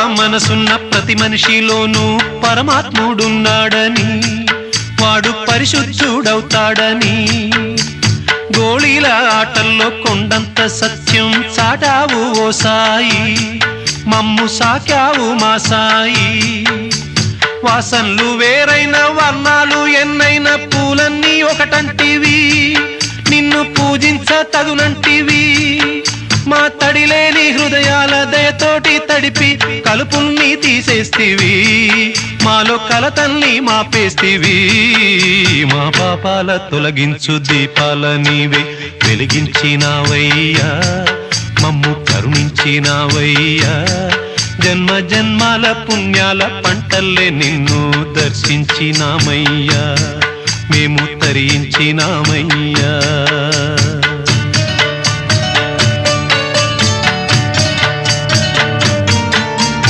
మనసున్న ప్రతి మనిషిలోనూ పరమాత్ముడున్నాడని, వాడు పరిశుద్ధుడవుతాడని, గోళీల ఆటల్లో కొండంత సత్యం చాటావు ఓ సాయి, మమ్ము సాకావు మా సాయి. వాసనలు వేరైన వర్ణాలు ఎన్నైన పూలన్నీ ఒకటంటివి, నిన్ను పూజించ తగునంటివి. మా తడిలేని హృదయాల దయతోటి తడిపి కలుపుల్ని తీసేస్తివి, మాలో కలతల్ని మాపేస్తివి. మా పాపాల తొలగించు దీపాల నీవే వెలిగించినావయ్యా, మమ్ము కరుణించినావయ్యా. జన్మ జన్మాల పుణ్యాల పంటల్లే నిన్ను దర్శించినామయ్యా, మేము తరించినామయ్యా.